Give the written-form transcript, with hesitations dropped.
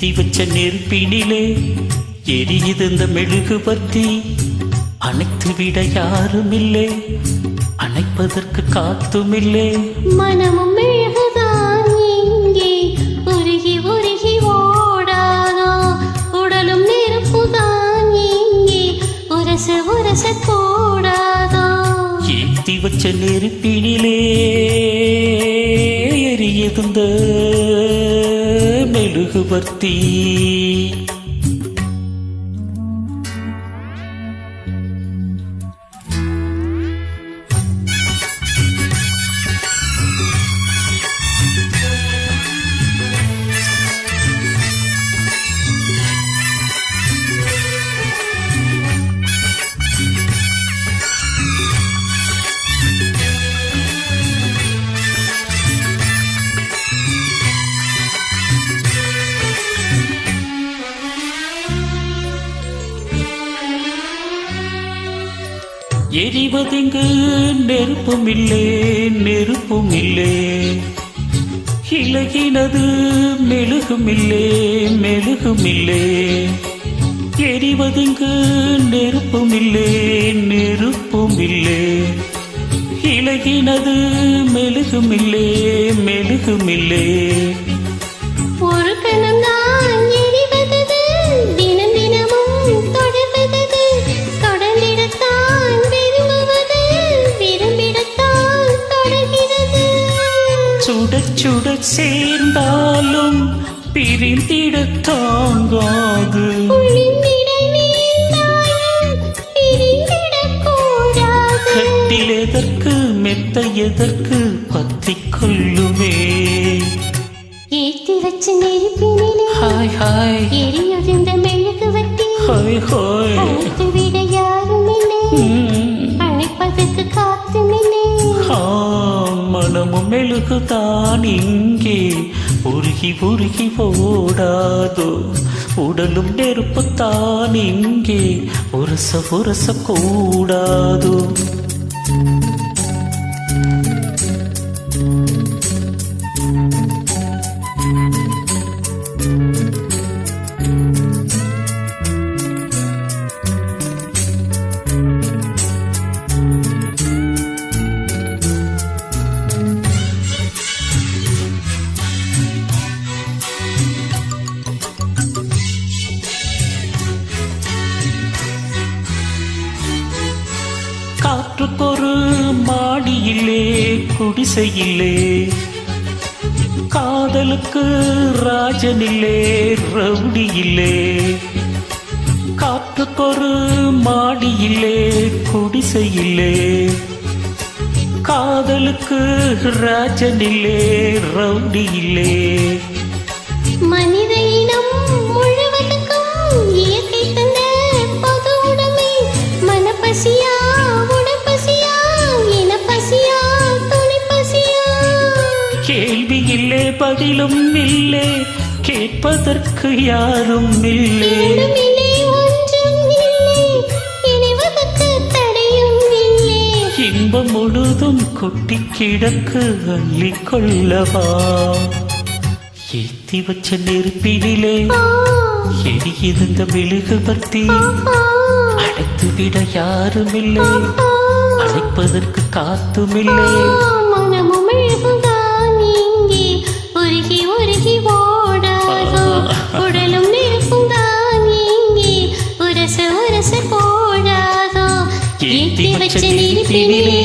ஏத்தி வச்ச நெருப்பினிலே எரியுது இந்த மெழுகு பத்தி. அணைத்து விட யாரும் இல்லை, அணைப்பதற்கு காத்துமில்லை. மனமும் மெழுகுதான் இங்கே உருகி உருகி ஓடாதோ. உடலும் நெருப்புதான் இங்கே உரச உரச கூடாதோ. ஏத்தி வச்ச நெருப்பினிலே எரியுது இந்த மெழுகுவர்த்தி. எரிவதிங்கு நெருப்புமில்லே நெருப்புமில்லே, இலகினது மெழுகுமில்லே மெழுகுமில்லே. எரிவதிங்கு நெருப்புமில்லே நெருப்புமில்லே, இலகினது மெழுகுமில்லே மெழுகுமில்லே. ஒரு கணம்தான் எரிவது, தினம் தினமும் தொடர்வது, தொடர்ந்திடத்தான் விரும்புவது, விரும்பிடத்தான் தொடர்கிறது. சுட சுட சேர்ந்தாலும் பிரிந்திட தாங்காது. கட்டில் எதற்கு மெத்த எதற்கு பத்தி கொள்ளுமே. ஏத்தி வச்ச நெருப்பினிலே ஹாய் ஹாய் எரியுது இந்த மெழுகுவர்த்தி. ஹாய் ஹாய் அணைத்து விட யாரும் இல்லை, அணைப்பதற்கு காத்துமில்லை. மனமும் மெழுகுதான் இங்கே உருகி உருகி ஓடாதோ. உடலும் நெருப்புத்தான் இங்கே உரச உரச கூடாதோ. காற்றுக்கொரு மாடியிலே குடிசையிலே, காதலுக்கு ராஜனில்லே ரவுடியில்லே. காற்றுக்கொரு மாடியிலே குடிசையிலே, காதலுக்கு ராஜனில்லே ரவுடியில்லே. மனித இனம் முழுவதுக்கும் இயற்கை தந்த பொது உடைமை. மனப்பசியா உடற்பசியா இனப்பசியா துணிப்பசியா. கேள்வி இல்லே பதிலும் இல்லே, கேட்பதற்கு யாரும் இல்லை. ஒன்றுமில்லை ஒன்றும் இல்லை, இணைவதற்கு தடையும் இல்லை. இன்பம் முழுதும் கொட்டி கிடக்கு அள்ளி கொள்ளவா. ஏத்தி வச்ச நெருப்பினிலே எரியுது இந்த மெழுகுவர்த்தி. அடைத்து விட யாருமில்லை, அழைப்பதற்கு காத்துமில்லை. மனமும் மெழுகுதான் இங்கே உருகி உருகி ஓடாதோ. உடலும் நெருப்புதான் இங்கே உரச உரச போடாதோ. ஏத்தி வச்ச நெருப்பினிலே